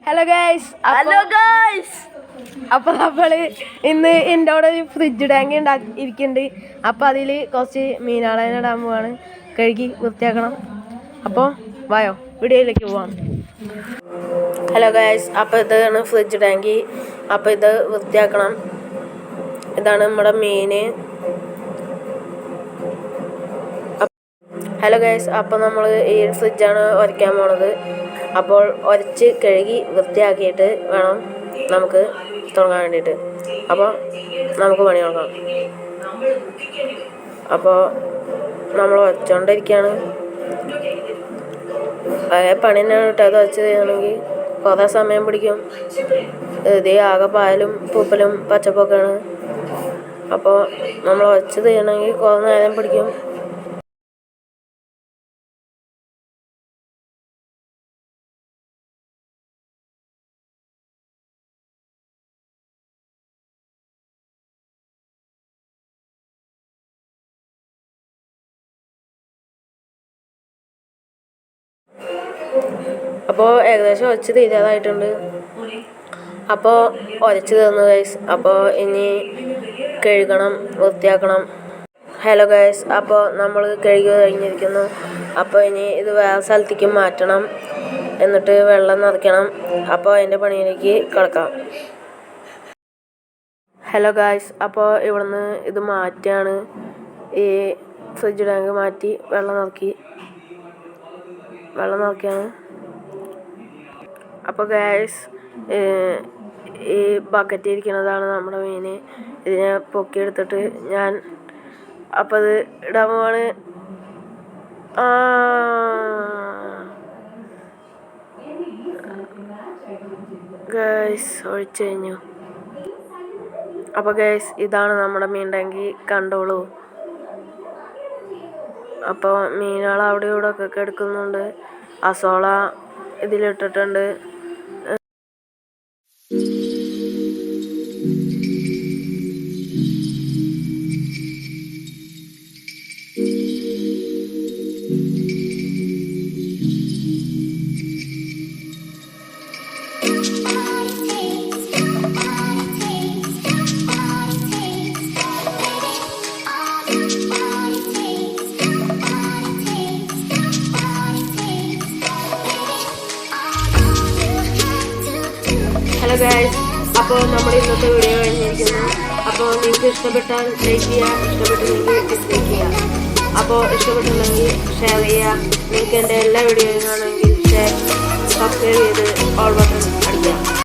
Hello guys അപ്പോൾ നമ്മൾ ഇന്ന് എൻ്റെ അവിടെ ഒരു ഫ്രിഡ്ജ് ടാങ്ക് ഇരിക്കുന്നുണ്ട്. അപ്പോൾ അതിൽ കുറച്ച് മീനാളെ ഇടാൻ പോവാണ്. കഴുകി വൃത്തിയാക്കണം. അപ്പോൾ വായോ വീഡിയോയിലേക്ക് പോവാം. ഹലോ ഗൈസ്, അപ്പോൾ ഇതാണ് ഫ്രിഡ്ജ് ടാങ്ക്. അപ്പോൾ ഇത് വൃത്തിയാക്കണം. ഇതാണ് നമ്മുടെ മീന്. ഹലോ ഗൈസ്, അപ്പോൾ നമ്മൾ ഈ ഫ്രിഡ്ജാണ് ഉരയ്ക്കാൻ പോണത്. അപ്പോൾ ഉരച്ച് കഴുകി വൃത്തിയാക്കിയിട്ട് വേണം നമുക്ക് തുടങ്ങാൻ വേണ്ടിയിട്ട്. അപ്പോൾ നമുക്ക് പണി തുടങ്ങാം. അപ്പോൾ നമ്മൾ ഉരച്ചുകൊണ്ടിരിക്കുകയാണ്. പഴയ പണി തന്നെയാണ് കേട്ടോ. അത് ഉരച്ച് ചെയ്യണമെങ്കിൽ കുറേ സമയം പിടിക്കും. ഇത് ആകെ പായലും പൂപ്പലും പച്ചപ്പൊക്കെയാണ്. അപ്പോൾ നമ്മൾ ഉരച്ച് ചെയ്യണമെങ്കിൽ കുറേ നേരം പിടിക്കും. അപ്പോൾ ഏകദേശം ഉരച്ച് തീരാതായിട്ടുണ്ട്. അപ്പോൾ ഉരച്ച് തീർന്നു ഗൈസ്. അപ്പോൾ ഇനി കഴുകണം, വൃത്തിയാക്കണം. ഹലോ ഗൈസ്, അപ്പോൾ നമ്മൾ കഴുകി കഴിഞ്ഞിരിക്കുന്നു. അപ്പോൾ ഇനി ഇത് വേറെ സ്ഥലത്തേക്ക് മാറ്റണം. എന്നിട്ട് വെള്ളം നിറയ്ക്കണം. അപ്പോൾ അതിൻ്റെ പണിയിലേക്ക് കിടക്കാം. ഹലോ ഗൈസ്, അപ്പോൾ ഇവിടുന്ന് ഇത് മാറ്റിയാണ്. ഈ ഫ്രിഡ്ജ് ടാങ്ക് മാറ്റി വെള്ളം നിറയ്ക്കുകയാണ്. അപ്പോൾ ഗൈസ്, ഈ ബക്കറ്റ് ഇരിക്കുന്നതാണ് നമ്മുടെ മീൻ. ഇതിനെ പൊക്കിയെടുത്തിട്ട് ഞാൻ അപ്പോൾ അത് ഇടാൻ പോവാണ്. ഗൈസ് ഒഴിച്ചു കഴിഞ്ഞു. അപ്പോൾ ഗൈസ്, ഇതാണ് നമ്മുടെ മീൻ ടാങ്കി, കണ്ടോളൂ. അപ്പോൾ മീനുകൾ അവിടെ ഇവിടെ ഒക്കെ കിടക്കുന്നുണ്ട്. അസോള ഇതിലിട്ടിട്ടുണ്ട്. ഹലോ ഗൈസ്, അപ്പോൾ നമ്മുടെ ഇന്നത്തെ വീഡിയോ കഴിഞ്ഞിരിക്കുന്നു. അപ്പോൾ നിങ്ങൾക്ക് ഇഷ്ടപ്പെട്ടാൽ ലൈക്ക് ചെയ്യുക, ഇഷ്ടപ്പെട്ടില്ലെങ്കിൽ ഡിസ്ലൈക്ക് ചെയ്യുക. അപ്പോൾ ഇഷ്ടപ്പെട്ടില്ലെങ്കിൽ ഷെയർ ചെയ്യുക. നിങ്ങൾക്ക് എൻ്റെ എല്ലാ വീഡിയോയും കാണുമെങ്കിൽ സബ്സ്ക്രൈബ് ചെയ്ത് ഓൾ ബട്ടൺ